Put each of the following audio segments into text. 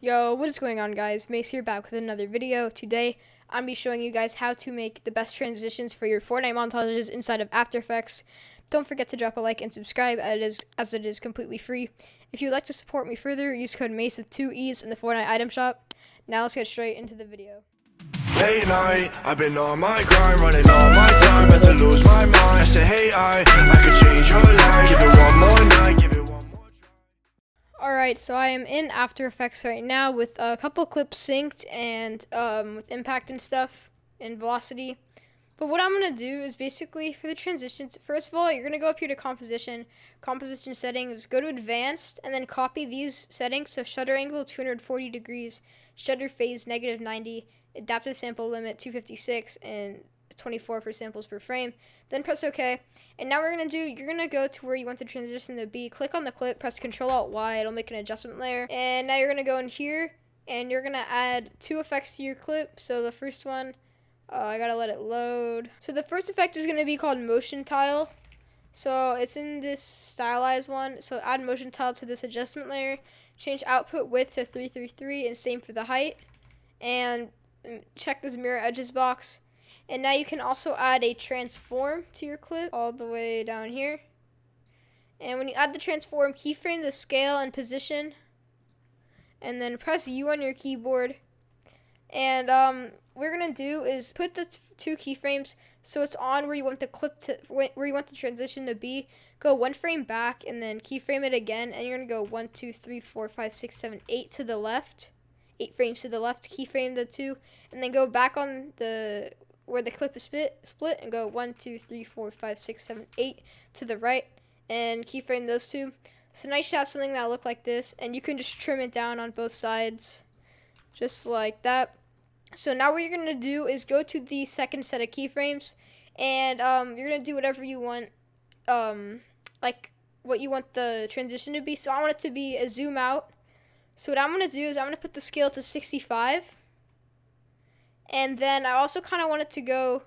Yo, what is going on, guys? Mase here, back with another video. Today, I'm going to be showing you guys how to make the best transitions for your Fortnite montages inside of After Effects. Don't forget to drop a like and subscribe, as it is completely free. If you'd like to support me further, use code Mase with 2 E's in the Fortnite item shop. Now let's get straight into the video. Late night, I've been on my grind, running all my time, about to lose my mind. I say, hey, I could change your life. Give it one more night, give it one more try. Alright, so I am in After Effects right now with a couple clips synced and with impact and stuff and velocity. But what I'm going to do is basically for the transitions, first of all, you're going to go up here to composition settings, go to advanced, and then copy these settings. So shutter angle 240 degrees, shutter phase -90, adaptive sample limit 256, and 24 for samples per frame. Then press OK. And now we're going to do, you're going to go to where you want the transition to be. Click on the clip, press Ctrl-Alt-Y, it'll make an adjustment layer. And now you're going to go in here, and you're going to add 2 effects to your clip. So the first one, I gotta let it load. So the first effect is going to be called motion tile. So it's in this stylized one. So add motion tile to this adjustment layer. Change output width to 333 and same for the height. And check this mirror edges box. And now you can also add a transform to your clip all the way down here. And when you add the transform, keyframe the scale and position. And then press U on your keyboard. And what we're gonna do is put the 2 keyframes so it's on where you want the clip to, where you want the transition to be. Go 1 frame back and then keyframe it again, and you're gonna go 1, 2, 3, 4, 5, 6, 7, 8 to the left, 8 frames to the left. Keyframe the 2, and then go back on the where the clip is split, and go 1, 2, 3, 4, 5, 6, 7, 8 to the right, and keyframe those 2. So now you should have something that look like this, and you can just trim it down on both sides, just like that. So now what you're going to do is go to the second set of keyframes, and you're going to do whatever you want, like what you want the transition to be. So I want it to be a zoom out. So what I'm going to do is I'm going to put the scale to 65, and then I also kind of want it to go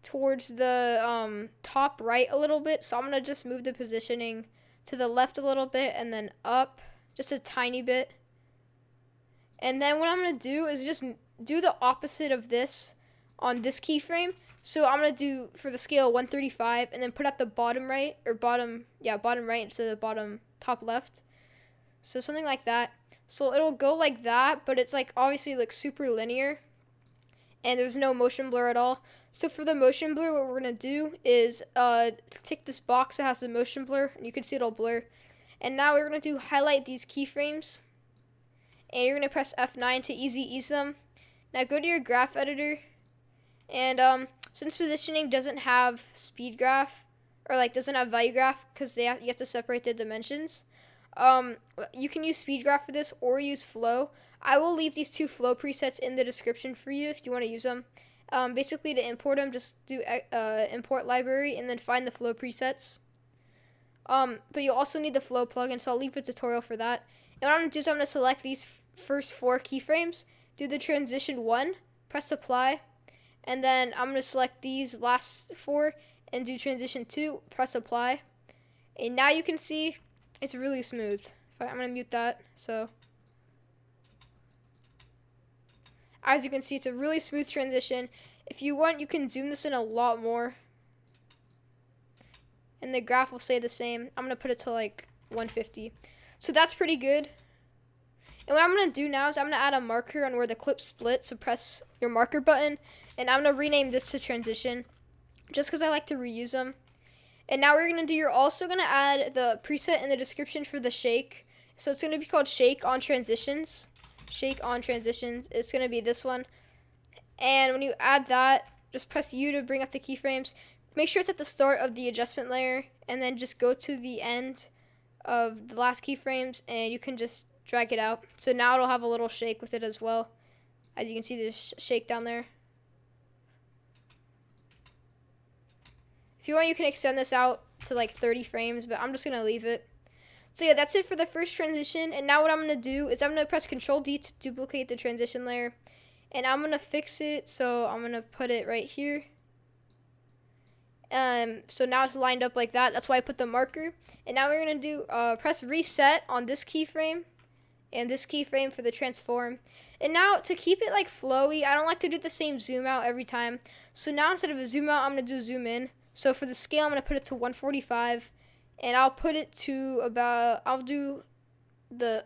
towards the top right a little bit. So I'm going to just move the positioning to the left a little bit and then up just a tiny bit. And then what I'm going to do is just do the opposite of this on this keyframe. So I'm going to do for the scale 135 and then put at the bottom right, or bottom right instead of the bottom top left. So something like that. So it'll go like that, but it's like obviously like super linear and there's no motion blur at all. So for the motion blur, what we're going to do is take this box that has the motion blur, and you can see it'll blur. And now we're going to do highlight these keyframes, and you're going to press F9 to easy ease them. Now go to your graph editor, and since positioning doesn't have speed graph, or like doesn't have value graph, because you have to separate the dimensions, you can use speed graph for this or use flow. I will leave these 2 flow presets in the description for you if you want to use them. Basically to import them, just do import library and then find the flow presets. But you'll also need the flow plugin, so I'll leave a tutorial for that. And what I'm going to do is I'm going to select these first 4 keyframes, do the transition 1, press apply, and then I'm going to select these last 4 and do transition 2, press apply. And now you can see it's really smooth. I'm going to mute that. So as you can see, it's a really smooth transition. If you want, you can zoom this in a lot more, and the graph will stay the same. I'm going to put it to like 150. So that's pretty good. And what I'm going to do now is I'm going to add a marker on where the clip split. So press your marker button, and I'm going to rename this to transition just because I like to reuse them. And now what you're going to do, you're also going to add the preset in the description for the shake. So it's going to be called shake on transitions. Shake on transitions. It's going to be this one. And when you add that, just press U to bring up the keyframes. Make sure it's at the start of the adjustment layer, and then just go to the end of the last keyframes, and you can just drag it out. So now it'll have a little shake with it as well. As you can see, there's shake down there. If you want, you can extend this out to like 30 frames, but I'm just going to leave it. So yeah, that's it for the first transition. And now what I'm going to do is I'm going to press Ctrl-D to duplicate the transition layer. And I'm going to fix it, so I'm going to put it right here. So now it's lined up like that. That's why I put the marker. And now we're going to do press reset on this keyframe. and this keyframe for the transform. And now to keep it like flowy, I don't like to do the same zoom out every time. So now instead of a zoom out, I'm going to do zoom in. So for the scale, I'm going to put it to 145, and I'll put it to about, I'll do a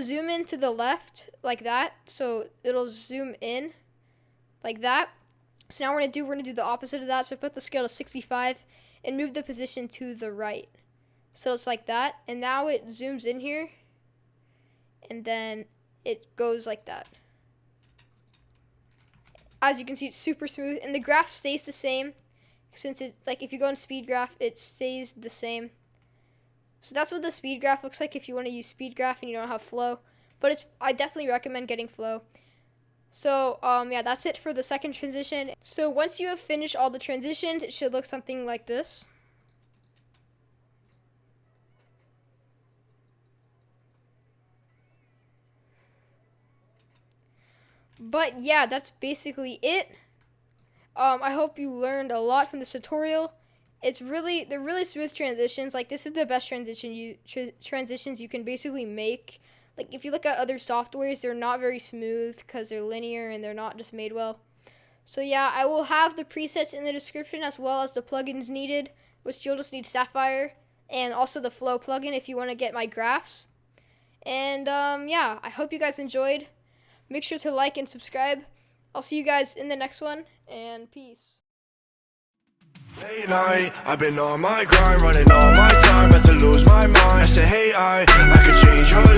zoom in to the left like that. So it'll zoom in like that. So now we're going to do the opposite of that. So put the scale to 65 and move the position to the right. So it's like that. And now it zooms in here, and then it goes like that. As you can see, it's super smooth, and the graph stays the same. Since it, like, if you go in speed graph, it stays the same. So that's what the speed graph looks like if you want to use speed graph and you don't have flow. But I definitely recommend getting flow. So yeah, that's it for the second transition. So once you have finished all the transitions, it should look something like this. But yeah, that's basically it. I hope you learned a lot from this tutorial. They're really smooth transitions. Like, this is the best transitions you can basically make. Like, if you look at other softwares, they're not very smooth because they're linear and they're not just made well. So yeah, I will have the presets in the description as well as the plugins needed, which you'll just need Sapphire, and also the Flow plugin if you want to get my graphs. And yeah, I hope you guys enjoyed. Make sure to like and subscribe. I'll see you guys in the next one, and peace. Late night, I've been on my grind, running all my time, about to lose my mind. I say, hey, I could change your life.